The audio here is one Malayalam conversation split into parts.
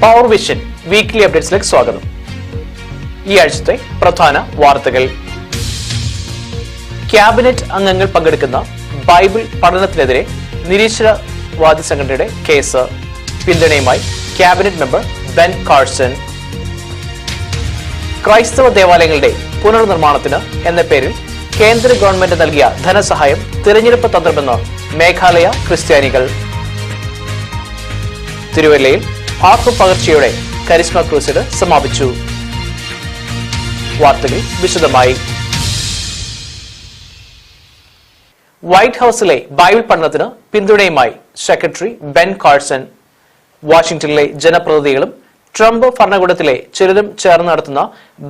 പവർ വിഷൻ വീക്ക്ലി അപ്ഡേറ്റ്സിലേക്ക് സ്വാഗതം. ഈ ആഴ്ചത്തെ പ്രധാന വാർത്തകൾ. ക്യാബിനറ്റ് അംഗങ്ങൾ പങ്കെടുക്കുന്ന ബൈബിൾ പഠനത്തിനെതിരെ നിരീശ്വരവാദി സംഘടനയുടെ കേസ്. പിന്തുണയുമായി ക്യാബിനറ്റ് മെമ്പർ ബെൻ കാർസൺ. ക്രൈസ്തവ ദേവാലയങ്ങളുടെ പുനർനിർമ്മാണത്തിന് എന്ന പേരിൽ കേന്ദ്ര ഗവൺമെന്റ് നൽകിയ ധനസഹായം തിരഞ്ഞെടുപ്പ് തന്ത്രമെന്ന് മേഘാലയ ക്രിസ്ത്യാനികൾ. തിരുവല്ലയിൽ ആത്മപകർച്ചയോടെ കരിസ്മ ക്രൂസൈഡ് സമാപിച്ചു. വാർത്തകൾ വിശദമായി. വൈറ്റ് ഹൌസിലെ ബൈബിൾ പഠനത്തിന് പിന്തുണയുമായി സെക്രട്ടറി ബെൻ കാർസൺ. വാഷിംഗ്ടണിലെ ജനപ്രതിനിധികളും ട്രംപ് ഭരണകൂടത്തിലെ ചിലരും ചേർന്ന് നടത്തുന്ന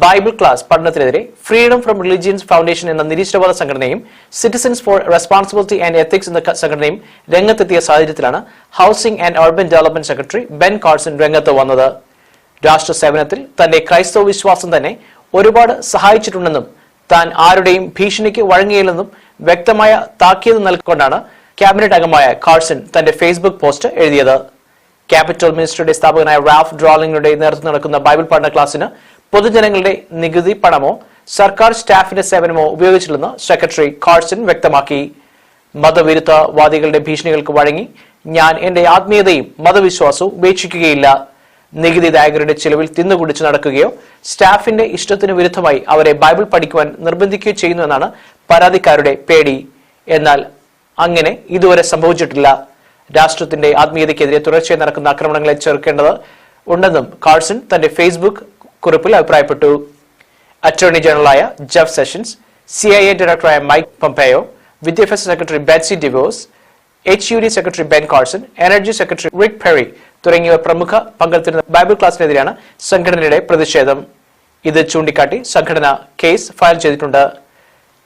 ബൈബിൾ ക്ലാസ് പഠനത്തിനെതിരെ ഫ്രീഡം ഫ്രം റിലിജിയൻസ് ഫൗണ്ടേഷൻ എന്ന നിരീശ്വരവാദ സംഘടനയും citizens for responsibility and ethics എന്ന സംഘടനയും രംഗത്തെത്തിയ സാഹചര്യത്തിലാണ് housing and urban development secretary Ben Carson രംഗത്ത് വന്നത്. രാഷ്ട്ര സേവനത്തിൽ തന്റെ ക്രൈസ്തവ വിശ്വാസം തന്നെ ഒരുപാട് സഹായിച്ചിട്ടുണ്ടെന്നും താൻ ആരുടെയും ഭീഷണിക്ക് വഴങ്ങിയില്ലെന്നും വ്യക്തമായ താക്കീത് നൽകിക്കൊണ്ടാണ് ക്യാബിനറ്റ് അംഗമായ കാർസൺ തന്റെ ഫേസ്ബുക്ക് പോസ്റ്റ് എഴുതിയത്. ക്യാപിറ്റൽ മിനിസ്റ്ററുടെ സ്ഥാപകനായ റാഫ് ഡ്രോളിംഗിന്റെ നേതൃത്വം നടക്കുന്ന ബൈബിൾ പഠന ക്ലാസിന് പൊതുജനങ്ങളുടെ നികുതി പണമോ സർക്കാർ സ്റ്റാഫിന്റെ സേവനമോ ഉപയോഗിച്ചില്ലെന്ന് സെക്രട്ടറി കാർസൺ വ്യക്തമാക്കി. മതവിരുദ്ധവാദികളുടെ ഭീഷണികൾക്ക് വഴങ്ങി ഞാൻ എന്റെ ആത്മീയതയും മതവിശ്വാസവും ഉപേക്ഷിക്കുകയില്ല. നികുതിദായകരുടെ ചിലവിൽ തിന്നുകുടിച്ച് നടക്കുകയോ സ്റ്റാഫിന്റെ ഇഷ്ടത്തിന് വിരുദ്ധമായി അവരെ ബൈബിൾ പഠിക്കുവാൻ നിർബന്ധിക്കുകയോ ചെയ്യുന്നു എന്നാണ് പരാതിക്കാരുടെ പേടി. എന്നാൽ അങ്ങനെ ഇതുവരെ സംഭവിച്ചിട്ടില്ല. രാഷ്ട്രത്തിന്റെ ആത്മീയതയ്ക്കെതിരെ തുടർച്ചയായി നടക്കുന്ന ആക്രമണങ്ങളെ ചെറുക്കേണ്ടത് ഉണ്ടെന്നും കാർസൺ തന്റെ ഫേസ്ബുക്ക് കുറിപ്പിൽ അഭിപ്രായപ്പെട്ടു. അറ്റോർണി ജനറലായ ജെഫ് സെഷൻസ്, CIA ഡയറക്ടറായ മൈക്ക് പൊംപെയോ, വിദ്യാഭ്യാസ secretary Betsy DeVos, HUD secretary Ben Carson, energy secretary Rick Perry തുടങ്ങിയവർ പ്രമുഖ പങ്കെടുത്തിരുന്ന ബൈബിൾ ക്ലാസിനെതിരെയാണ് സംഘടനയുടെ പ്രതിഷേധം. ഇത് ചൂണ്ടിക്കാട്ടി സംഘടന കേസ് ഫയൽ ചെയ്തിട്ടുണ്ട്.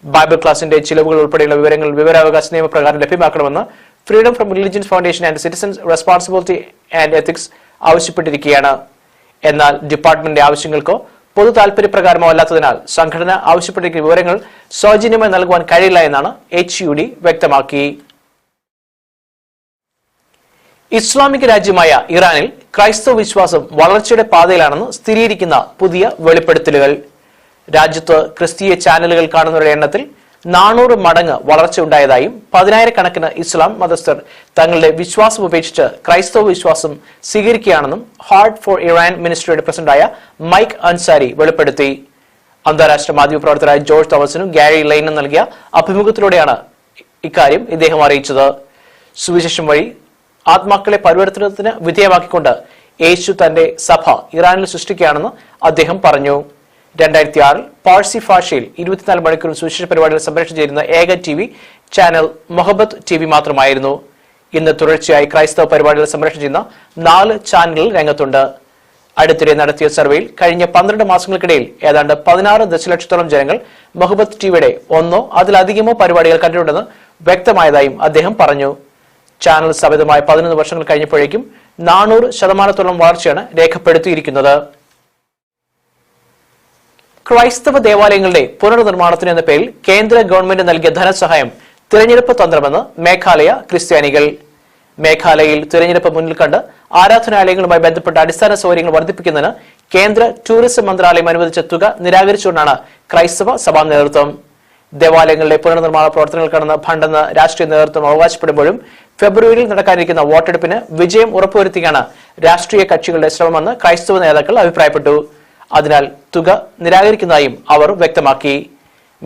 ബൈബിൾ ക്ലാസിന്റെ ചിലവുകൾ ഉൾപ്പെടെയുള്ള വിവരങ്ങൾ വിവരാവകാശ നിയമപ്രകാരം ലഭ്യമാക്കണമെന്ന് freedom from religions foundation and citizens responsibility and ethics ആവശ്യപ്പെട്ടിരിക്കുകയാണ്. എന്നാൽ ഡിപ്പാർട്ട്മെന്റിന്റെ ആവശ്യങ്ങൾക്കോ പൊതു താൽപര്യപ്രകാരമോ അല്ലാത്തതിനാൽ സംഘടന ആവശ്യപ്പെട്ടിരിക്കുന്ന വിവരങ്ങൾ സൗജന്യമായി നൽകുവാൻ കഴിയില്ല എന്നാണ് HUD വ്യക്തമാക്കി. ഇസ്ലാമിക രാജ്യമായ ഇറാനിൽ ക്രൈസ്തവ വിശ്വാസം വളർച്ചയുടെ പാതയിലാണെന്ന് സ്ഥിരീകരിക്കുന്ന പുതിയ വെളിപ്പെടുത്തലുകൾ. രാജ്യത്ത് ക്രിസ്തീയ ചാനലുകൾ കാണുന്നവരുടെ എണ്ണത്തിൽ 400 മടങ്ങ് വളർച്ച ഉണ്ടായതായും 10,000-കണക്കിന് ഇസ്ലാം മതസ്ഥർ തങ്ങളുടെ വിശ്വാസം ഉപേക്ഷിച്ച് ക്രൈസ്തവ വിശ്വാസം സ്വീകരിക്കുകയാണെന്നും ഹാർട്ട് ഫോർ ഇറാൻ മിനിസ്ട്രിയുടെ പ്രസിഡന്റായ മൈക്ക് അൻസാരി വെളിപ്പെടുത്തി. അന്താരാഷ്ട്ര മാധ്യമപ്രവർത്തകരായ ജോർജ് തോമസിനും ഗാരി ലൈനും നൽകിയ അഭിമുഖത്തിലൂടെയാണ് ഇക്കാര്യം ഇദ്ദേഹം അറിയിച്ചത്. സുവിശേഷം വഴി ആത്മാക്കളെ പരിവർത്തനത്തിന് വിധേയമാക്കിക്കൊണ്ട് യേശു തന്റെ സഭ ഇറാനിൽ സൃഷ്ടിക്കുകയാണെന്ന് അദ്ദേഹം പറഞ്ഞു. 2006 പാഴ്സി ഭാഷയിൽ 24 മണിക്കൂറും സുവിശേഷ പരിപാടികൾ സംപ്രേഷണം ചെയ്യുന്ന ഏക TV ചാനൽ മൊഹബത്ത് TV മാത്രമായിരുന്നു. ഇന്ന് തുടർച്ചയായി ക്രൈസ്തവ പരിപാടികൾ സംപ്രേഷണം ചെയ്യുന്ന 4 ചാനലുകൾ രംഗത്തുണ്ട്. അടുത്തിടെ നടത്തിയ സർവേയിൽ കഴിഞ്ഞ 12 മാസങ്ങൾക്കിടയിൽ ഏതാണ്ട് 16 ദശലക്ഷത്തോളം ജനങ്ങൾ മൊഹബത്ത് TVയുടെ ഒന്നോ അതിലധികമോ പരിപാടികൾ കണ്ടിട്ടുണ്ടെന്ന് വ്യക്തമായതായും അദ്ദേഹം പറഞ്ഞു. ചാനൽ സ്ഥാപിതമായ 11 വർഷങ്ങൾ കഴിഞ്ഞപ്പോഴേക്കും 400% വളർച്ചയാണ് രേഖപ്പെടുത്തിയിരിക്കുന്നത്. ക്രൈസ്തവ ദേവാലയങ്ങളുടെ പുനർനിർമ്മാണത്തിന് എന്ന പേരിൽ കേന്ദ്ര ഗവൺമെന്റ് നൽകിയ ധനസഹായം തിരഞ്ഞെടുപ്പ് തന്ത്രമെന്ന് മേഘാലയ ക്രിസ്ത്യാനികൾ. മേഘാലയയിൽ തിരഞ്ഞെടുപ്പ് മുന്നിൽ കണ്ട് ആരാധനാലയങ്ങളുമായി ബന്ധപ്പെട്ട അടിസ്ഥാന സൗകര്യങ്ങൾ വർദ്ധിപ്പിക്കുന്നതിന് കേന്ദ്ര ടൂറിസം മന്ത്രാലയം അനുവദിച്ച തുക നിരാകരിച്ചുകൊണ്ടാണ് ക്രൈസ്തവ സഭാ നേതൃത്വം. ദേവാലയങ്ങളുടെ പുനർനിർമ്മാണ പ്രവർത്തനങ്ങൾക്കാണെന്ന് ഫണ്ടെന്ന് രാഷ്ട്രീയ നേതൃത്വം അവകാശപ്പെടുമ്പോഴും ഫെബ്രുവരിയിൽ നടക്കാനിരിക്കുന്ന വോട്ടെടുപ്പിന് വിജയം ഉറപ്പുവരുത്തിയാണ് രാഷ്ട്രീയ കക്ഷികളുടെ ശ്രമമെന്ന് ക്രൈസ്തവ നേതാക്കൾ അഭിപ്രായപ്പെട്ടു. അതിനാൽ തുക നിരാകരിക്കുന്നതായും അവർ വ്യക്തമാക്കി.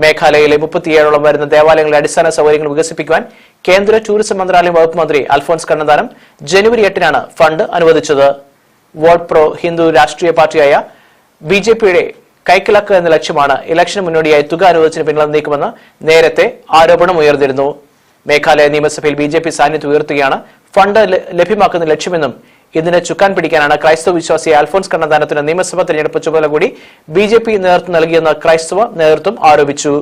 മേഘാലയയിലെ 37ഓളം വരുന്ന ദേവാലയങ്ങളുടെ അടിസ്ഥാന സൗകര്യങ്ങൾ വികസിപ്പിക്കുവാൻ കേന്ദ്ര ടൂറിസം മന്ത്രാലയം വകുപ്പ് മന്ത്രി അൽഫോൺസ് കണ്ണന്താനം ജനുവരി 8-നാണ് ഫണ്ട് അനുവദിച്ചത്. വോട്ട് പ്രോ ഹിന്ദു രാഷ്ട്രീയ പാർട്ടിയായ BJPയുടെ കൈക്കലാക്കുക എന്ന ലക്ഷ്യമാണ് ഇലക്ഷന് മുന്നോടിയായി തുക അനുവദിച്ചതിന് പിന്നിൽ നീക്കുമെന്ന് നേരത്തെ ആരോപണം ഉയർന്നിരുന്നു. മേഘാലയ നിയമസഭയിൽ BJP സാന്നിധ്യം ഉയർത്തുകയാണ് ഫണ്ട് ലഭ്യമാക്കുന്ന ലക്ഷ്യമെന്നും ഇതിനെ ചുക്കാൻ പിടിക്കാനാണ് ക്രൈസ്തവ വിശ്വാസി അൽഫോൺസ് കണ്ണന്താനത്തിന് നിയമസഭാ തെരഞ്ഞെടുപ്പ് ചുമതല കൂടി BJP നേതൃത്വം നൽകിയെന്ന് ക്രൈസ്തവ നേതൃത്വം ആരോപിച്ചു.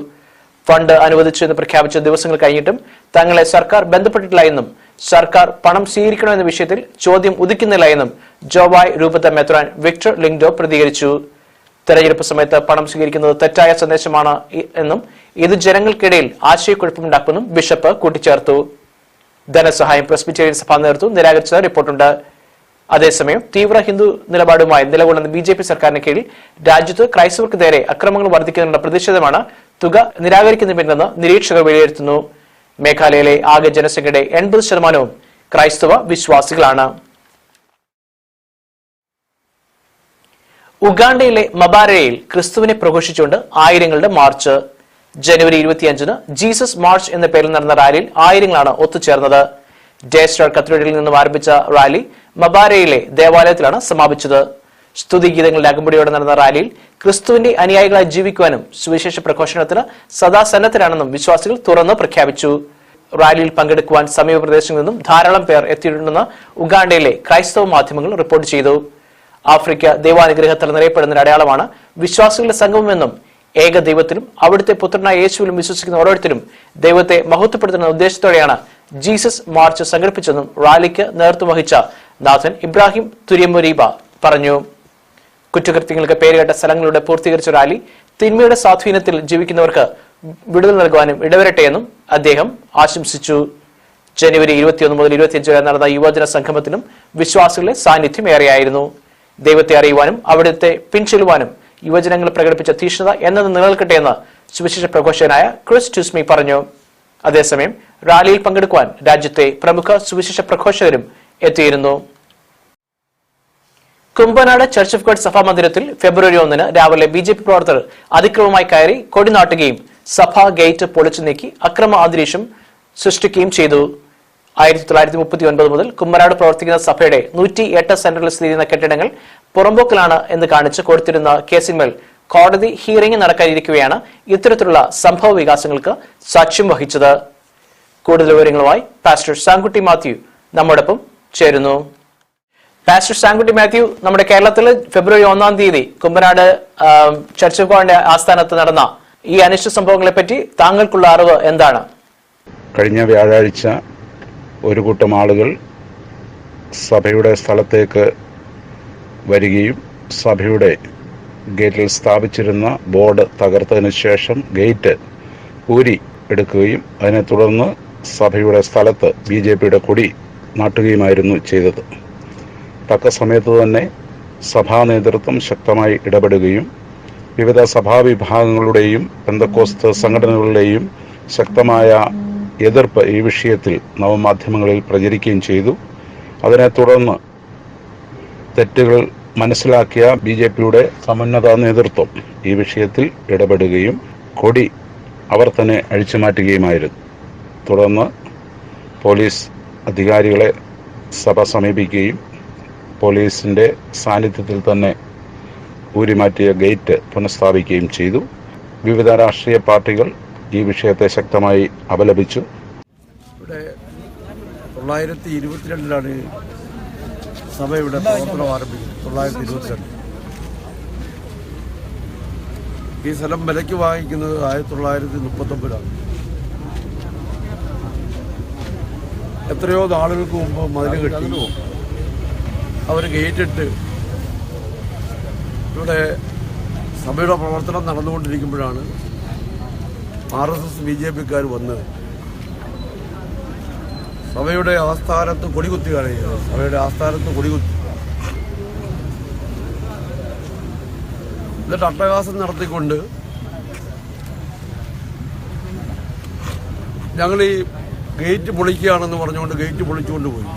ഫണ്ട് അനുവദിച്ചു എന്ന് പ്രഖ്യാപിച്ച ദിവസങ്ങൾ കഴിഞ്ഞിട്ടും തങ്ങളെ സർക്കാർ ബന്ധപ്പെട്ടിട്ടില്ല എന്നും സർക്കാർ പണം സ്വീകരിക്കണോ എന്ന വിഷയത്തിൽ ചോദ്യം ഉദിക്കുന്നില്ല എന്നും ജോവായ് രൂപത മെത്രാൻ വിക്ടർ ലിങ്ഡോ പ്രതികരിച്ചു. തെരഞ്ഞെടുപ്പ് സമയത്ത് പണം സ്വീകരിക്കുന്നത് തെറ്റായ സന്ദേശമാണ് എന്നും ഇത് ജനങ്ങൾക്കിടയിൽ ആശയക്കുഴപ്പമുണ്ടാക്കുമെന്നും ബിഷപ്പ് കൂട്ടിച്ചേർത്തു. ധനസഹായം പ്രസ്ബിറ്റേറിയൻ സഭാ നേതൃത്വം നിരാകരിച്ചത് റിപ്പോർട്ടുണ്ട്. അതേസമയം തീവ്ര ഹിന്ദു നിലപാടുമായി നിലകൊള്ളുന്ന BJP സർക്കാരിന് കീഴിൽ രാജ്യത്ത് ക്രൈസ്തവർക്ക് നേരെ അക്രമങ്ങൾ വർദ്ധിക്കുന്നതിനുള്ള പ്രതിഷേധമാണ് തുക നിരാകരിക്കുന്നതിനെന്ന് നിരീക്ഷകർ വിലയിരുത്തുന്നു. മേഘാലയയിലെ ആകെ ജനസംഖ്യയുടെ 80% ക്രൈസ്തവ വിശ്വാസികളാണ്. ഉഗാണ്ടയിലെ മബാരയിൽ ക്രിസ്തുവിനെ പ്രഘോഷിച്ചുകൊണ്ട് ആയിരങ്ങളുടെ മാർച്ച്. ജനുവരി 25-ന് ജീസസ് മാർച്ച് എന്ന പേരിൽ നടന്ന റാലിയിൽ ആയിരങ്ങളാണ് ഒത്തുചേർന്നത്. ഡേ സ്റ്റാർ കത്തീഡ്രലിൽ നിന്നും ആരംഭിച്ച റാലി മബാരയിലെ ദേവാലയത്തിലാണ് സമാപിച്ചത്. സ്തുതിഗീതങ്ങളുടെ അകമ്പടിയോടെ നടന്ന റാലിയിൽ ക്രിസ്തുവിന്റെ അനുയായികളായി ജീവിക്കുവാനും സുവിശേഷ പ്രഘോഷണത്തിന് സദാ സന്നദ്ധരാണെന്നും വിശ്വാസികൾ തുറന്നു പ്രഖ്യാപിച്ചു. റാലിയിൽ പങ്കെടുക്കുവാൻ സമീപ പ്രദേശങ്ങളിൽ നിന്നും ധാരാളം പേർ എത്തിയിട്ടുണ്ടെന്ന് ഉഗാണ്ടയിലെ ക്രൈസ്തവ മാധ്യമങ്ങൾ റിപ്പോർട്ട് ചെയ്തു. ആഫ്രിക്ക ദൈവാനുഗ്രഹത്തിൽ നിറയപ്പെടുന്ന അടയാളമാണ് വിശ്വാസികളുടെ സംഗമമെന്നും ഏക ദൈവത്തിലും അവിടുത്തെ പുത്രനായ യേശുവിലും വിശ്വസിക്കുന്ന ഓരോരുത്തരും ദൈവത്തെ മഹത്വപ്പെടുത്തുന്ന ഉദ്ദേശത്തോടെയാണ് ജീസസ് മാർച്ച് സംഘടിപ്പിച്ചെന്നും റാലിക്ക് നേതൃത്വം വഹിച്ച നാഥൻ ഇബ്രാഹിം തുര്യമുരീബ പറഞ്ഞു. കുറ്റകൃത്യങ്ങൾക്ക് പേരുകേട്ട സ്ഥലങ്ങളുടെ പൂർത്തീകരിച്ച റാലി തിന്മയുടെ സ്വാധീനത്തിൽ ജീവിക്കുന്നവർക്ക് വിടുതൽ നൽകുവാനും ഇടവരട്ടെയെന്നും അദ്ദേഹം ആശംസിച്ചു. ജനുവരി 21 മുതൽ 25 വരെ നടന്ന യുവജന സംഗമത്തിലും വിശ്വാസികളുടെ സാന്നിധ്യം ഏറെയായിരുന്നു. ദൈവത്തെ അറിയുവാനും അവിടുത്തെ പിൻചെല്ലുവാനും യുവജനങ്ങൾ പ്രകടിപ്പിച്ച തീഷ്ണത എന്നത് നിലനിൽക്കട്ടെ എന്ന് സുവിശേഷ പ്രഘോഷകനായ ക്രിസ് ടുസ്മി പറഞ്ഞു. അതേസമയം റാലിയിൽ പങ്കെടുക്കുവാൻ രാജ്യത്തെ പ്രമുഖ സുവിശേഷ പ്രഘോഷകരും എത്തിയിരുന്നു. കുമ്പനാട് ചർച്ച് ഓഫ് ഗോഡ് സഭാ മന്ദിരത്തിൽ ഫെബ്രുവരി 1-ന് രാവിലെ BJP പ്രവർത്തകർ അതിക്രമമായി കയറി കൊടിനാട്ടുകയും സഭാ ഗേറ്റ് പൊളിച്ചു നീക്കി അക്രമ അന്തരീക്ഷം സൃഷ്ടിക്കുകയും ചെയ്തു. 1939 മുതൽ കുമ്പനാട് പ്രവർത്തിക്കുന്ന സഭയുടെ 108 സെന്ററിൽ സ്ഥിതി ചെയ്യുന്ന കെട്ടിടങ്ങൾ പുറമ്പോക്കിലാണ് എന്ന് കാണിച്ച് കൊടുത്തിരുന്ന കേസിന്മേൽ കോടതി ഹിയറിംഗ് നടക്കാനിരിക്കുകയാണ് ഇത്തരത്തിലുള്ള സംഭവ വികാസങ്ങൾക്ക് സാക്ഷ്യം വഹിച്ചത്. കൂടുതൽ വിവരങ്ങളുമായി പാസ്റ്റർ സാങ്കുട്ടി മാത്യു നമ്മോടൊപ്പം ചേരുന്നു. പാസ്റ്റർ സാങ്കുട്ടി മാത്യു, നമ്മുടെ കേരളത്തിൽ ഫെബ്രുവരി 1-ാം തീയതി കുമ്പനാട് ചർച്ച് ഓഫ് ഗോഡിന്റെ ആസ്ഥാനത്ത് നടന്ന ഈ അനിഷ്ട സംഭവങ്ങളെ പറ്റി താങ്കൾക്കുള്ള അറിവ് എന്താണ്? കഴിഞ്ഞ വ്യാഴാഴ്ച ഒരു കൂട്ടം ആളുകൾ സഭയുടെ സ്ഥലത്തേക്ക് വരികയും സഭയുടെ ഗേറ്റിൽ സ്ഥാപിച്ചിരുന്ന ബോർഡ് തകർത്തതിനു ശേഷം ഗേറ്റ് ഊരി എടുക്കുകയും അതിനെ തുടർന്ന് സഭയുടെ സ്ഥലത്ത് BJPയുടെ കൊടി നാട്ടുകയുമായിരുന്നു ചെയ്തത്. തക്ക സമയത്ത് തന്നെ സഭാ നേതൃത്വം ശക്തമായി ഇടപെടുകയും വിവിധ സഭാവിഭാഗങ്ങളുടെയും പെന്തക്കോസ്ത് സംഘടനകളുടെയും ശക്തമായ എതിർപ്പ് ഈ വിഷയത്തിൽ നവമാധ്യമങ്ങളിൽ പ്രചരിക്കുകയും ചെയ്തു. അതിനെ തുടർന്ന് തെറ്റുകൾ മനസ്സിലാക്കിയ BJPയുടെ സമുന്നത നേതൃത്വം ഈ വിഷയത്തിൽ ഇടപെടുകയും കൊടി അവർ തന്നെ അഴിച്ചുമാറ്റുകയുമായിരുന്നു. തുടർന്ന് പോലീസ് അധികാരികളെ സഭ സമീപിക്കുകയും പോലീസിൻ്റെ സാന്നിധ്യത്തിൽ തന്നെ ഊരിമാറ്റിയ ഗേറ്റ് പുനഃസ്ഥാപിക്കുകയും ചെയ്തു. വിവിധ രാഷ്ട്രീയ പാർട്ടികൾ ഈ വിഷയത്തെ ശക്തമായി അപലപിച്ചു. ഇവിടെ 922 സഭയുടെ പ്രവർത്തനം ആരംഭിക്കുന്നത്. 922 ഈ സ്ഥലം വിലയ്ക്ക് വാങ്ങിക്കുന്നത് 1939 എത്രയോ നാളുകൾക്ക് മുമ്പ് മതിൽ കെട്ടി അവർ ഗേറ്റിട്ട് ഇവിടെ സഭയുടെ പ്രവർത്തനം നടന്നുകൊണ്ടിരിക്കുമ്പോഴാണ് RSS BJPക്കാർ വന്ന് സഭയുടെ ആസ്ഥാനത്ത് കൊടികുത്തുകയാണ് ചെയ്തത്. സഭയുടെ ആസ്ഥാനത്ത് കൊടികുത്തി എന്നിട്ട് അട്ടഹാസം നടത്തിക്കൊണ്ട് ഞങ്ങൾ ഈ ഗേറ്റ് പൊളിക്കുകയാണെന്ന് പറഞ്ഞുകൊണ്ട് ഗേറ്റ് പൊളിച്ചുകൊണ്ട് പോയി.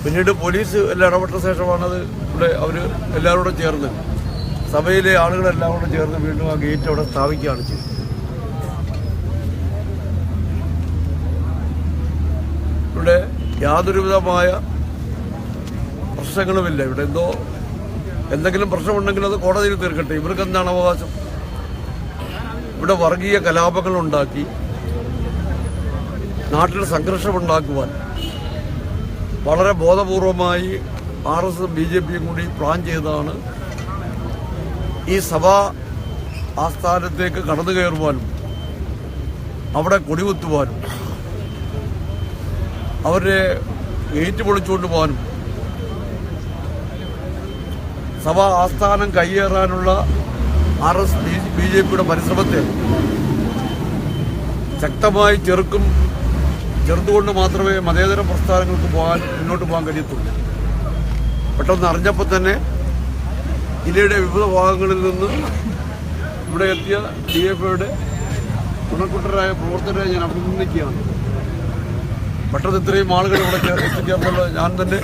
പിന്നീട് പോലീസ് എല്ലാം ഇടപെട്ട ശേഷമാണത് ഇവിടെ അവർ എല്ലാവരും കൂടെ ചേർന്ന് സഭയിലെ ആളുകളെല്ലാം കൂടെ ചേർന്ന് വീണ്ടും ആ ഗേറ്റ് അവിടെ സ്ഥാപിക്കുകയാണ് ചെയ്തത്. ഇവിടെ യാതൊരുവിധമായ പ്രശ്നങ്ങളുമില്ല. ഇവിടെ എന്തെങ്കിലും പ്രശ്നമുണ്ടെങ്കിൽ അത് കോടതിയിൽ തീർക്കട്ടെ. ഇവർക്ക് എന്താണ് അവകാശം? ഇവിടെ വർഗീയ കലാപങ്ങൾ ഉണ്ടാക്കി നാട്ടിൽ സംഘർഷമുണ്ടാക്കുവാൻ വളരെ ബോധപൂർവമായി RSS BJPയും കൂടി പ്ലാൻ ചെയ്തതാണ് ഈ സഭാ ആസ്ഥാനത്തേക്ക് കടന്നു കയറുവാനും അവിടെ കൊടികുത്തുവാനും അവരെ ഗേറ്റ് പൊളിച്ചുകൊണ്ട് പോകാനും സഭാ ആസ്ഥാനം കയ്യേറാനുള്ള RSS BJPയുടെ പരിശ്രമത്തെ ശക്തമായി ചെറുക്കും ചെറുതുകൊണ്ട് മാത്രമേ മതേതര പ്രസ്ഥാനങ്ങൾക്ക് മുന്നോട്ട് പോകാൻ കഴിയത്തുള്ളൂ. പെട്ടെന്ന് അറിഞ്ഞപ്പോൾ തന്നെ ജില്ലയുടെ വിവിധ ഭാഗങ്ങളിൽ നിന്ന് ഇവിടെ എത്തിയ DFIയുടെ ഗുണക്കുട്ടരായ പ്രവർത്തകരെ ഞാൻ അഭിനന്ദിക്കുകയാണ്. പെട്ടെന്ന് ഇത്രയും ആളുകൾ ഇവിടെ എത്തിച്ചേർന്നുള്ള ഞാൻ തന്നെ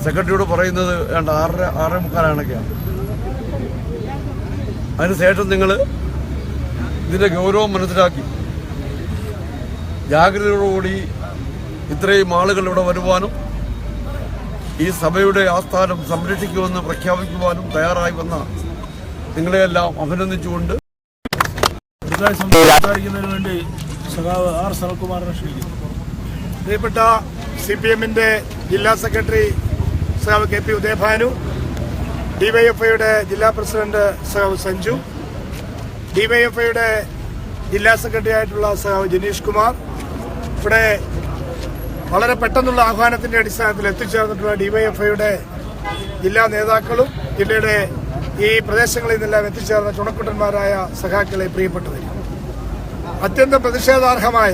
സെക്രട്ടറിയോട് പറയുന്നത് 6:45 അതിനുശേഷം നിങ്ങൾ ഇതിൻ്റെ ഗൗരവം മനസ്സിലാക്കി ജാഗ്രതയോടുകൂടി ഇത്രയും ആളുകൾ ഇവിടെ വരുവാനും ഈ സഭയുടെ ആസ്ഥാനം സംരക്ഷിക്കുമെന്ന് പ്രഖ്യാപിക്കുവാനും തയ്യാറായി വന്ന നിങ്ങളെയെല്ലാം അഭിനന്ദിച്ചുകൊണ്ട് സംസാരിക്കുന്നതിന് വേണ്ടി സഖാവ് ആർ സനൽകുമാറിനെ ക്ഷണിക്കുന്നു. പ്രിയപ്പെട്ട CPMന്റെ ജില്ലാ സെക്രട്ടറി സഖാവ് KP ഉദയഭാനു, DYFIയുടെ ജില്ലാ പ്രസിഡന്റ് സഖാവ് സഞ്ജു, DYFIയുടെ ജില്ലാ സെക്രട്ടറി ആയിട്ടുള്ള സഖാവ് ജനീഷ് കുമാർ, ഇവിടെ വളരെ പെട്ടെന്നുള്ള ആഹ്വാനത്തിന്റെ അടിസ്ഥാനത്തിൽ എത്തിച്ചേർന്നിട്ടുള്ള DYFIയുടെ ജില്ലാ നേതാക്കളും ജില്ലയുടെ ഈ പ്രദേശങ്ങളിൽ നിന്നെല്ലാം എത്തിച്ചേർന്ന ചുണക്കുട്ടന്മാരായ സഖാക്കളെ, പ്രിയപ്പെട്ടവർ, അത്യന്തം പ്രതിഷേധാർഹമായ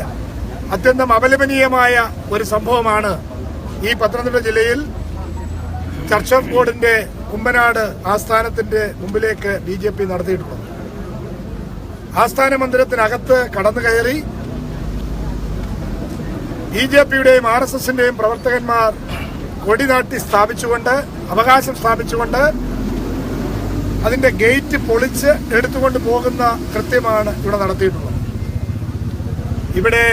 അത്യന്തം അപലപനീയമായ ഒരു സംഭവമാണ് ഈ പത്തനംതിട്ട ജില്ലയിൽ ചർച്ച് ഓഫ് ഗോഡിന്റെ കുമ്പനാട് ആസ്ഥാനത്തിന്റെ മുമ്പിലേക്ക് BJP നടത്തിയിട്ടുള്ളത്. ആസ്ഥാന മന്ദിരത്തിനകത്ത് കടന്നു കയറി BJPയുടെയും RSSന്റെയും പ്രവർത്തകന്മാർ കൊടിനാട്ടി സ്ഥാപിച്ചുകൊണ്ട്, അവകാശം സ്ഥാപിച്ചുകൊണ്ട് അതിന്റെ ഗേറ്റ് പൊളിച്ച് എടുത്തുകൊണ്ട് പോകുന്ന കൃത്യമാണ് ഇവിടെ നടത്തിയിട്ടുള്ളത്. ഇവിടെ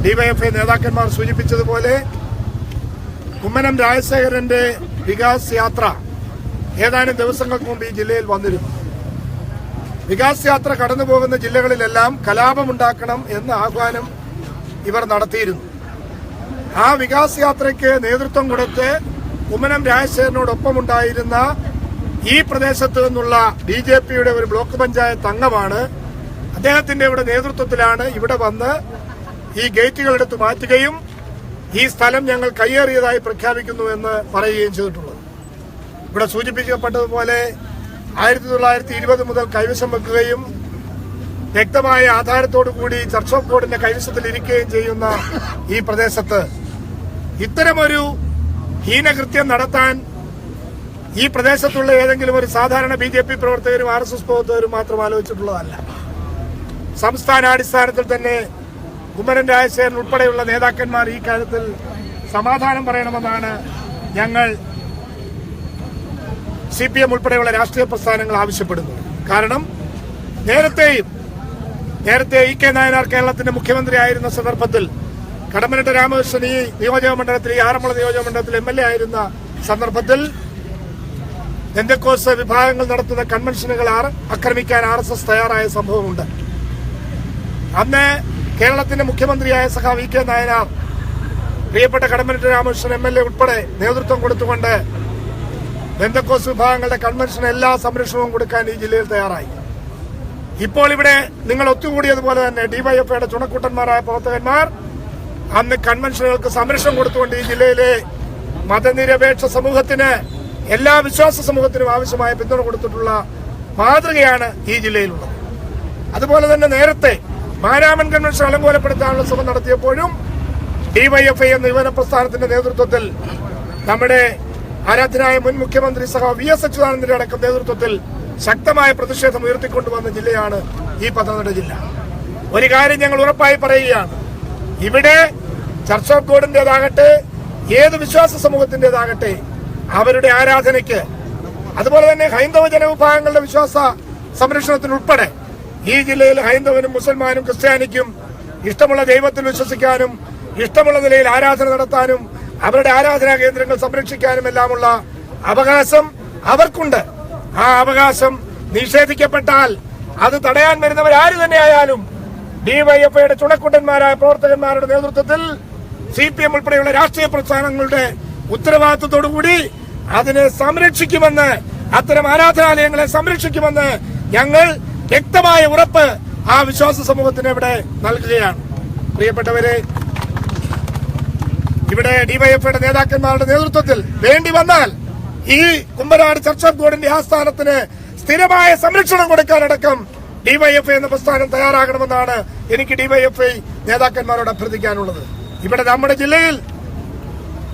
DYFI നേതാക്കന്മാർ സൂചിപ്പിച്ചതുപോലെ കുമ്മനം രാജശേഖരന്റെ വികാസ് യാത്ര ഏതാനും ദിവസങ്ങൾക്ക് മുമ്പ് ഈ ജില്ലയിൽ വന്നിരുന്നു. വികാസ് യാത്ര കടന്നു പോകുന്ന ജില്ലകളിലെല്ലാം കലാപമുണ്ടാക്കണം എന്ന ആഹ്വാനം ഇവർ നടത്തിയിരുന്നു. ആ വികാസ് യാത്രയ്ക്ക് നേതൃത്വം കൊടുത്ത് കുമ്മനം രാജശേഖരനോടൊപ്പമുണ്ടായിരുന്ന ഈ പ്രദേശത്ത് നിന്നുള്ള BJPയുടെ ഒരു ബ്ലോക്ക് പഞ്ചായത്ത് അംഗമാണ്. അദ്ദേഹത്തിന്റെ ഇവിടെ നേതൃത്വത്തിലാണ് ഇവിടെ വന്ന് ഈ ഗേറ്റുകൾ എടുത്ത് മാറ്റുകയും ഈ സ്ഥലം ഞങ്ങൾ കയ്യേറിയതായി പ്രഖ്യാപിക്കുന്നു എന്ന് പറയുകയും ചെയ്തിട്ടുള്ളത്. ഇവിടെ സൂചിപ്പിക്കപ്പെട്ടതുപോലെ 1920 മുതൽ കൈവശം വെക്കുകയും വ്യക്തമായ ആധാരത്തോടുകൂടി ചർച്ച് ഓഫ് ഗോഡിന്റെ കൈവശത്തിൽ ഇരിക്കുകയും ചെയ്യുന്ന ഈ പ്രദേശത്ത് ഇത്തരമൊരു ഹീനകൃത്യം നടത്താൻ ഈ പ്രദേശത്തുള്ള ഏതെങ്കിലും ഒരു സാധാരണ BJP പ്രവർത്തകരും RSS പ്രവർത്തകരും മാത്രം ആലോചിച്ചിട്ടുള്ളതല്ല. സംസ്ഥാനാടിസ്ഥാനത്തിൽ തന്നെ കുമ്മനം രാജശേഖരൻ ഉൾപ്പെടെയുള്ള നേതാക്കന്മാർ ഈ കാര്യത്തിൽ സമാധാനം പറയണമെന്നാണ് ഞങ്ങൾ CPM ഉൾപ്പെടെയുള്ള രാഷ്ട്രീയ പ്രസ്ഥാനങ്ങൾ ആവശ്യപ്പെടുന്നത്. കാരണം നേരത്തെ EK നായനാർ കേരളത്തിന്റെ മുഖ്യമന്ത്രി ആയിരുന്ന സന്ദർഭത്തിൽ കടമ്മനിട്ട രാമകൃഷ്ണൻ ഈ നിയോജകമണ്ഡലത്തിൽ, ഈ ആറന്മുള നിയോജകമണ്ഡലത്തിൽ MLA ആയിരുന്ന സന്ദർഭത്തിൽ പെന്തക്കോസ്ത് വിഭാഗങ്ങൾ നടത്തുന്ന കൺവെൻഷനുകൾ ആക്രമിക്കാൻ RSS തയ്യാറായ സംഭവമുണ്ട്. അന്ന് കേരളത്തിന്റെ മുഖ്യമന്ത്രിയായ സഖാവ് EK നായനാർ പ്രിയപ്പെട്ട കടമ്മനിട്ട രാമകൃഷ്ണൻ MLA ഉൾപ്പെടെ നേതൃത്വം കൊടുത്തുകൊണ്ട് പെന്തക്കോസ്ത് വിഭാഗങ്ങളുടെ കൺവെൻഷന് എല്ലാ സംരക്ഷണവും കൊടുക്കാൻ ഈ ജില്ലയിൽ തയ്യാറായി. ഇപ്പോൾ ഇവിടെ നിങ്ങൾ ഒത്തുകൂടിയതുപോലെ തന്നെ DYFIയുടെ ചുണക്കൂട്ടന്മാരായ പ്രവർത്തകന്മാർ അന്ന് കൺവെൻഷനുകൾക്ക് സംരക്ഷണം കൊടുത്തുകൊണ്ട് ഈ ജില്ലയിലെ മതനിരപേക്ഷ സമൂഹത്തിന്, എല്ലാ വിശ്വാസ സമൂഹത്തിനും ആവശ്യമായ പിന്തുണ കൊടുത്തിട്ടുള്ള മാതൃകയാണ് ഈ ജില്ലയിലുള്ളത്. അതുപോലെ തന്നെ നേരത്തെ മാരാമൻ കൺവെൻഷൻ അലങ്കോലപ്പെടുത്താനുള്ള ശ്രമം നടത്തിയപ്പോഴും DYFI എന്ന യുവജന പ്രസ്ഥാനത്തിന്റെ നേതൃത്വത്തിൽ നമ്മുടെ ആരാധനായ മുൻ മുഖ്യമന്ത്രി സഖാവ് VS അച്യുതാനന്ദന്റെ അടക്കം നേതൃത്വത്തിൽ ശക്തമായ പ്രതിഷേധം ഉയർത്തിക്കൊണ്ടുവന്ന ജില്ലയാണ് ഈ പത്തനംതിട്ട ജില്ല. ഒരു കാര്യം ഞങ്ങൾ ഉറപ്പായി പറയുകയാണ്, ഇവിടെ ചർച്ച് ഓഫ് ഗോഡിന്റേതാകട്ടെ ഏത് വിശ്വാസ സമൂഹത്തിന്റേതാകട്ടെ അവരുടെ ആരാധനയ്ക്ക്, അതുപോലെ തന്നെ ഹൈന്ദവ ജനവിഭാഗങ്ങളുടെ വിശ്വാസ സംരക്ഷണത്തിനുൾപ്പെടെ ഈ ജില്ലയിൽ ഹൈന്ദവനും മുസൽമാനും ക്രിസ്ത്യാനിക്കും ഇഷ്ടമുള്ള ദൈവത്തിൽ വിശ്വസിക്കാനും ഇഷ്ടമുള്ള നിലയിൽ ആരാധന നടത്താനും അവരുടെ ആരാധനാ കേന്ദ്രങ്ങൾ സംരക്ഷിക്കാനും എല്ലാമുള്ള അവകാശം അവർക്കുണ്ട്. ആ അവകാശം നിഷേധിക്കപ്പെട്ടാൽ അത് തടയാൻ വരുന്നവരാര് തന്നെയായാലും DYFIയുടെ ചുണക്കുട്ടന്മാരായ പ്രവർത്തകന്മാരുടെ നേതൃത്വത്തിൽ CPM ഉൾപ്പെടെയുള്ള രാഷ്ട്രീയ പ്രസ്ഥാനങ്ങളുടെ ഉത്തരവാദിത്വത്തോടുകൂടി അതിനെ സംരക്ഷിക്കുമെന്ന്, അത്തരം ആരാധനാലയങ്ങളെ സംരക്ഷിക്കുമെന്ന് ഞങ്ങൾ വ്യക്തമായ ഉറപ്പ് ആ വിശ്വാസ സമൂഹത്തിന് ഇവിടെ നൽകുകയാണ്. പ്രിയപ്പെട്ടവരെ, ഇവിടെ DYFIയുടെ നേതാക്കന്മാരുടെ നേതൃത്വത്തിൽ വേണ്ടി വന്നാൽ ഈ കുമ്പനാട് ചർച്ച് ഓഫ് ഗോഡിന്റെ ആസ്ഥാനത്തിന് സ്ഥിരമായ സംരക്ഷണം കൊടുക്കാനടക്കം ഡിവൈഎഫ്ഐ എന്ന പ്രസ്ഥാനം തയ്യാറാകണമെന്നാണ് എനിക്ക് ഡിവൈഎഫ്ഐ നേതാക്കന്മാരോട് അഭ്യർത്ഥിക്കാനുള്ളത്. ഇവിടെ നമ്മുടെ ജില്ലയിൽ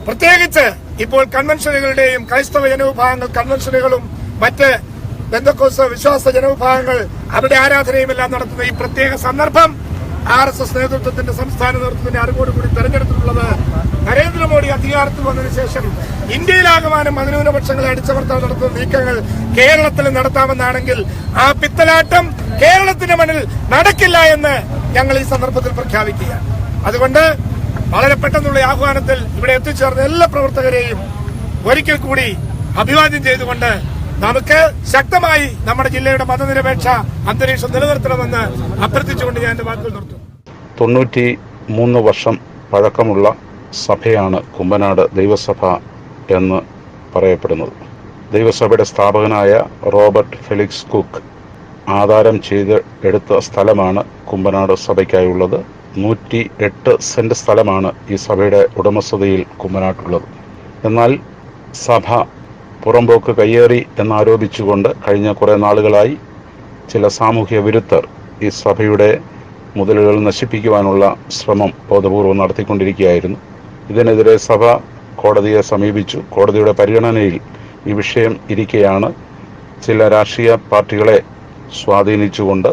പ്രത്യേകിച്ച് ഇപ്പോൾ കൺവെൻഷനുകളുടെയും ക്രൈസ്തവ ജനവിഭാഗങ്ങൾ കൺവെൻഷനുകളും മറ്റ് ബന്ധക്കോസ് വിശ്വാസ ജനവിഭാഗങ്ങൾ അവരുടെ ആരാധനയും എല്ലാം നടത്തുന്ന ഈ പ്രത്യേക സന്ദർഭം RSS നേതൃത്വത്തിന്റെ സംസ്ഥാന നേതൃത്വത്തിന്റെ അറിവോടുകൂടി തെരഞ്ഞെടുത്തിട്ടുള്ളത് നരേന്ദ്രമോദി അധികാരത്തിൽ വന്നതിന് ശേഷം ഇന്ത്യയിലാകമാനം മതന്യൂനപക്ഷങ്ങളെ അടിച്ചമർത്താൻ നടത്തുന്ന നീക്കങ്ങൾ കേരളത്തിൽ നടത്താമെന്നാണെങ്കിൽ ആ പിത്തലാട്ടം കേരളത്തിന്റെ മണ്ണിൽ നടക്കില്ല എന്ന് ഞങ്ങൾ ഈ സന്ദർഭത്തിൽ പ്രഖ്യാപിക്കുകയാണ്. അതുകൊണ്ട് വളരെ പെട്ടെന്നുള്ള ആഹ്വാനത്തിൽ ഇവിടെ എത്തിച്ചേർന്ന എല്ലാ പ്രവർത്തകരെയും ഒരിക്കൽ കൂടി അഭിവാദ്യം ചെയ്തുകൊണ്ട് നമുക്ക് ശക്തമായി നമ്മുടെ ജില്ലയുടെ മതനിരപേക്ഷ അന്തരീക്ഷം നിലനിർത്തണമെന്ന് അഭ്യർത്ഥിച്ചുകൊണ്ട് ഞാൻ എന്റെ വാക്കുകൾ നിർത്തുന്നു. 93 വർഷം പഴക്കമുള്ള സഭയാണ് കുമ്പനാട് ദൈവസഭ എന്ന് പറയപ്പെടുന്നത്. ദൈവസഭയുടെ സ്ഥാപകനായ റോബർട്ട് ഫെലിക്സ് കുക്ക് ആധാരം ചെയ്ത് എടുത്ത സ്ഥലമാണ് കുമ്പനാട് സഭയ്ക്കായുള്ളത്. 108 സെന്റ് സ്ഥലമാണ് ഈ സഭയുടെ ഉടമസ്ഥതയിൽ കുമ്പനാട്ടുള്ളത്. എന്നാൽ സഭ പുറമ്പോക്ക് കയ്യേറി എന്നാരോപിച്ചുകൊണ്ട് കഴിഞ്ഞ കുറേ നാളുകളായി ചില സാമൂഹ്യ വിരുദ്ധർ ഈ സഭയുടെ മുതലുകൾ നശിപ്പിക്കുവാനുള്ള ശ്രമം ബോധപൂർവം നടത്തിക്കൊണ്ടിരിക്കുകയായിരുന്നു. ഇതിനെതിരെ സഭ കോടതിയെ സമീപിച്ചു. കോടതിയുടെ പരിഗണനയിൽ ഈ വിഷയം ഇരിക്കെയാണ് ചില രാഷ്ട്രീയ പാർട്ടികളെ സ്വാധീനിച്ചുകൊണ്ട്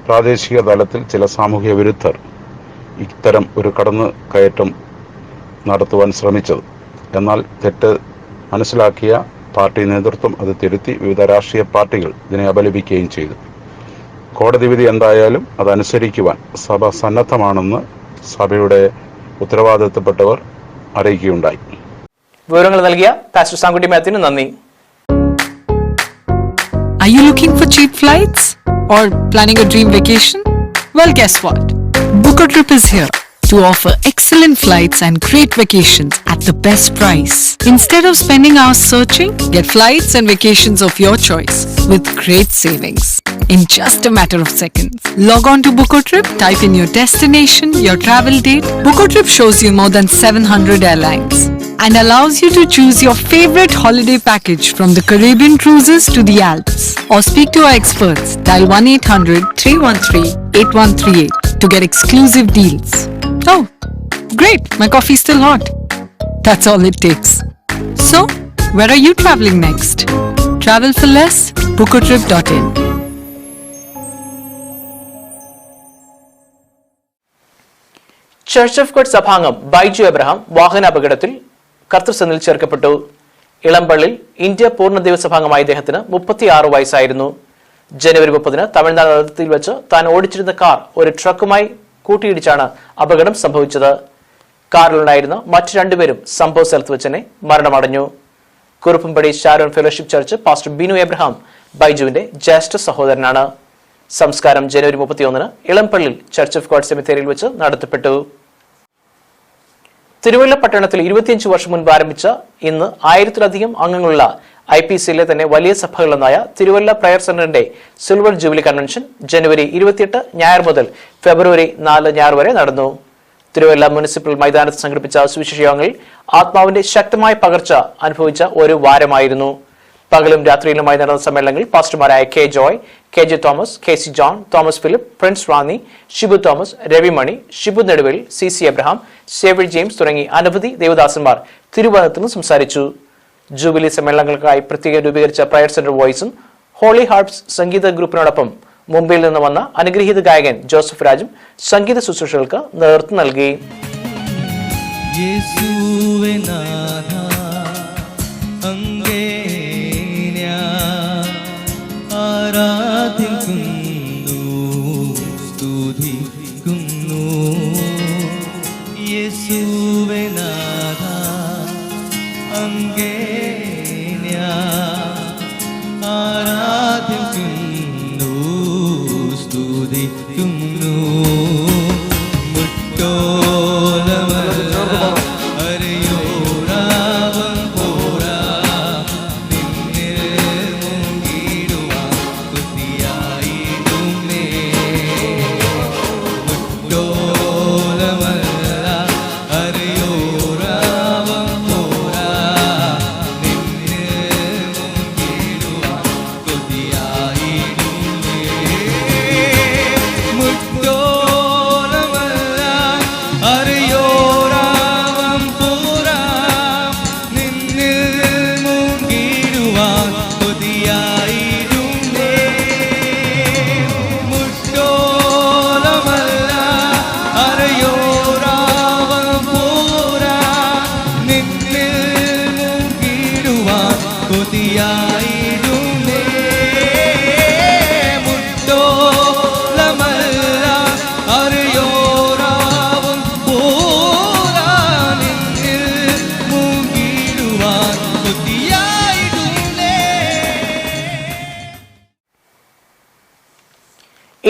പ്രാദേശിക തലത്തിൽ ചില സാമൂഹ്യ വിരുദ്ധർ ഇത്തരം ഒരു കടന്നു കയറ്റം നടത്തുവാൻ ശ്രമിച്ചത്. എന്നാൽ തെറ്റ് മനസ്സിലാക്കിയ പാർട്ടി നേതൃത്വം അത് തിരുത്തി വിവിധ രാഷ്ട്രീയ പാർട്ടികൾ ഇതിനെ അപലപിക്കുകയും ചെയ്തു. കോടതി വിധി എന്തായാലും അതനുസരിക്കുവാൻ സഭ സന്നദ്ധമാണെന്ന് സഭയുടെ ഉത്തരവാദിത്തപ്പെട്ടവർ അറിയിക്കുകയുണ്ടായി. വിവരങ്ങൾ നൽകിയ പാസ്റ്റർ സാങ്കുട്ടി മാത്യുവിന് നന്ദി. Are you looking for cheap flights or planning a dream vacation? Well, guess what? Bukotrip is here to offer excellent flights and great vacations at the best price. Instead of spending hours searching, get flights and vacations of your choice with great savings in just a matter of seconds. Log on to Bukotrip, type in your destination, your travel date. Bukotrip shows you more than 700 airlines and allows you to choose your favorite holiday package from the Caribbean cruises to the Alps. Or speak to our experts. Dial 1-800-313-8138 to get exclusive deals. Oh, great, my coffee's still hot. That's all it takes. So, where are you traveling next? Travel for less? Bukotrip.in. Church of God സഭാംഗം ബൈജു എബ്രഹാം വാഹനാപകടത്തിൽ കർത്തൃസന്നിൽ ചേർക്കപ്പെട്ടു. ഇളമ്പള്ളിൽ ഇന്ത്യ പൂർണ്ണ ദൈവസഭാംഗമായ ഇദ്ദേഹത്തിന് 36 വയസ്സായിരുന്നു. ജനുവരി 30 തമിഴ്നാട് അതിർത്തിയിൽ വെച്ച് താൻ ഓടിച്ചിരുന്ന കാർ ഒരു ട്രക്കുമായി കൂട്ടിയിടിച്ചാണ് അപകടം സംഭവിച്ചത്. കാറിലുണ്ടായിരുന്ന മറ്റു 2 പേരും സംഭവ സ്ഥലത്ത് വെച്ച് തന്നെ മരണമടഞ്ഞു. Kuruppampady Sharon fellowship church pastor Binu Abraham ബൈജുവിന്റെ ജ്യേഷ്ഠ സഹോദരനാണ്. സംസ്കാരം ജനുവരി 31 ഇളമ്പള്ളിൽ ചർച്ച് ഓഫ് ഗോഡ് സെമിത്തേരിയിൽ വെച്ച് നടത്തപ്പെട്ടു. തിരുവല്ല പട്ടണത്തിൽ 25 വർഷം മുൻപ് ആരംഭിച്ച ഇന്ന് 1000-ലധികം അംഗങ്ങളുള്ള IPCയിലെ തന്നെ വലിയ സഭകളൊന്നായ തിരുവല്ല പ്രയർ സെന്ററിന്റെ സിൽവർ ജൂബിലി കൺവെൻഷൻ ജനുവരി 28 ഞായർ മുതൽ ഫെബ്രുവരി 4 ഞായർ വരെ നടന്നു. തിരുവല്ല മുനിസിപ്പൽ മൈതാനത്ത് സംഘടിപ്പിച്ച സുവിശേഷ യോഗങ്ങളിൽ ആത്മാവിന്റെ ശക്തമായ പകർച്ച അനുഭവിച്ച ഒരു വാരമായിരുന്നു. പകലും രാത്രിയിലുമായി നടന്ന സമ്മേളനങ്ങളിൽ പാസ്റ്റർമാരായ K Joy, KJ Thomas, KC John, Thomas Philip, Prince Ranni, Shibu Thomas, Ravimani, Shibu Neduvel, CC Abraham, Xavier James തുടങ്ങി അനവധി ദേവദാസന്മാർ തിരുവനന്തപുരത്ത് സംസാരിച്ചു. ജൂബിലി സമ്മേളനങ്ങൾക്കായി പ്രത്യേകം രൂപീകരിച്ച പ്രയർ സെന്റർ വോയിസും ഹോളി ഹാർപ്സ് സംഗീത ഗ്രൂപ്പിനോടൊപ്പം മുംബൈയിൽ നിന്ന് വന്ന അനുഗ്രഹീത ഗായകൻ ജോസഫ് രാജും സംഗീത ശുശ്രൂഷകൾക്ക് നേതൃത്വം നൽകി.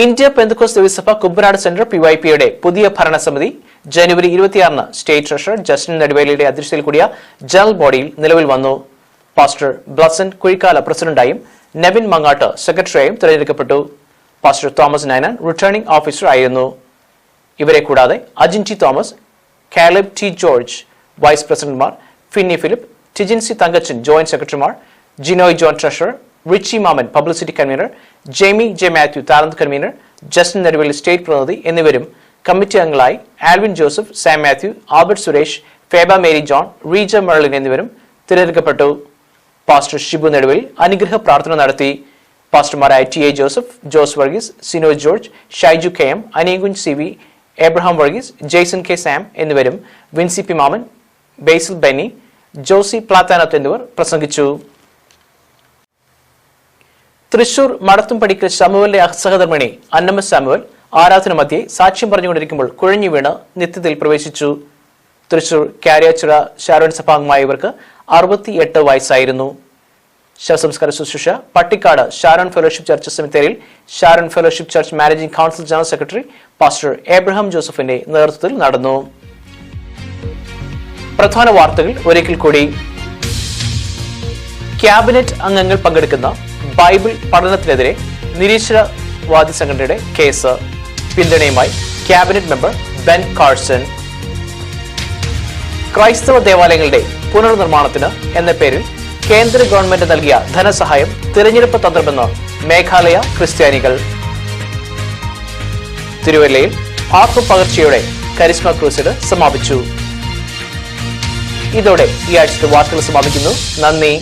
ഇന്ത്യ പെന്തക്കോസ്ത് ദേവസഭ കുമ്പനാട് സെന്റർ PYPയുടെ പുതിയ ഭരണസമിതി ജനുവരി 26 സ്റ്റേറ്റ് ട്രഷറർ ജസ്റ്റിൻ നെടുവേലിയുടെ അധ്യക്ഷതയിൽ കൂടിയ ജനറൽ ബോഡിയിൽ നിലവിൽ വന്നു. പാസ്റ്റർ ബ്ലസൻ കുഴിക്കാല പ്രസിഡന്റായും നെവിൻ മങ്ങാട്ട് സെക്രട്ടറിയായും തിരഞ്ഞെടുക്കപ്പെട്ടു. Pastor Thomas Ninan returning officer ആയിരുന്നു. ഇവരെ കൂടാതെ Ajin T Thomas, Caleb T George vice പ്രസിഡന്റുമാർ, ഫിന്നി ഫിലിപ്പ്, ടിജിൻസി തങ്കച്ചൻ ജോയിന്റ് സെക്രട്ടറിമാർ, Jinoy John treasurer, Richie Mammen publicity convener, Jaimy J Mathew താലന്ത് കൺവീനർ, ജസ്റ്റിൻ നെടുവേലി സ്റ്റേറ്റ് പ്രതിനിധി എന്നിവരും കമ്മിറ്റി അംഗങ്ങളായി ആൽവിൻ ജോസഫ്, സാം മാത്യു, ആൽബർട്ട് സുരേഷ്, ഫേബ മേരി ജോൺ, റീജ മെർലിൻ എന്നിവരും തിരഞ്ഞെടുക്കപ്പെട്ടു. പാസ്റ്റർ ഷിബു നെടുവേലി അനുഗ്രഹ പ്രാർത്ഥന നടത്തി. പാസ്റ്റർമാരായ TA Joseph, Jose Varghese, Sino George, Shaiju KM, Aneekun CV, Abraham Varghese, Jason K Sam എന്നിവരും വിൻസി പി മാമൻ, ബേസിൽ ബെന്നി, ജോസി പ്ലാത്താനത്ത് എന്നിവർ പ്രസംഗിച്ചു. തൃശൂർ മടത്തുംപടിക്കൽ ശമുവലിന്റെ സഹധർമ്മിണി അന്നമ്മ സാമുവൽ ആരാധന മധ്യേ സാക്ഷ്യം പറഞ്ഞുകൊണ്ടിരിക്കുമ്പോൾ കുഴഞ്ഞു വീണ് നിത്യത്തിൽ പ്രവേശിച്ചു. തൃശൂർ കാരിയാച്ചിറ ഷാരോൺ സഭാംഗമായ ഇവർക്ക് 68 വയസ്സായിരുന്നു. ശവസംസ്കാര ശുശ്രൂഷ പട്ടിക്കാട് ഷാരോൺ ഫെലോഷിപ്പ് ചർച്ച് സെമിത്തേരിയിൽ Sharon fellowship church managing council general secretary pastor Abraham ജോസഫിന്റെ നേതൃത്വത്തിൽ നടന്നു. പ്രധാന വാർത്തകൾ ഒരിക്കൽ കൂടി. ക്യാബിനറ്റ് അംഗങ്ങൾ പങ്കെടുക്കുന്ന ബൈബിൾ പഠനത്തിനെതിരെ നിരീശ്വരവാദി സംഘടനയുടെ കേസ്. പിന്തുണയുമായി ക്യാബിനറ്റ് മെമ്പർ ബെൻ കാർസൺ. ക്രൈസ്തവ ദേവാലയങ്ങളുടെ പുനർനിർമ്മാണത്തിന് എന്ന പേരിൽ കേന്ദ്ര ഗവൺമെന്റ് നൽകിയ ധനസഹായം തിരഞ്ഞെടുപ്പ് തന്ത്രമെന്ന് മേഘാലയ ക്രിസ്ത്യാനികൾ. തിരുവല്ലയിൽ ആത്മപകർച്ചയോടെ കരിസ്മ ക്രൂസൈഡ് സമാപിച്ചു. ഇതോടെ ഈ ആഴ്ചത്തെ വാർത്തകൾ സമാപിക്കുന്നു. നന്ദി.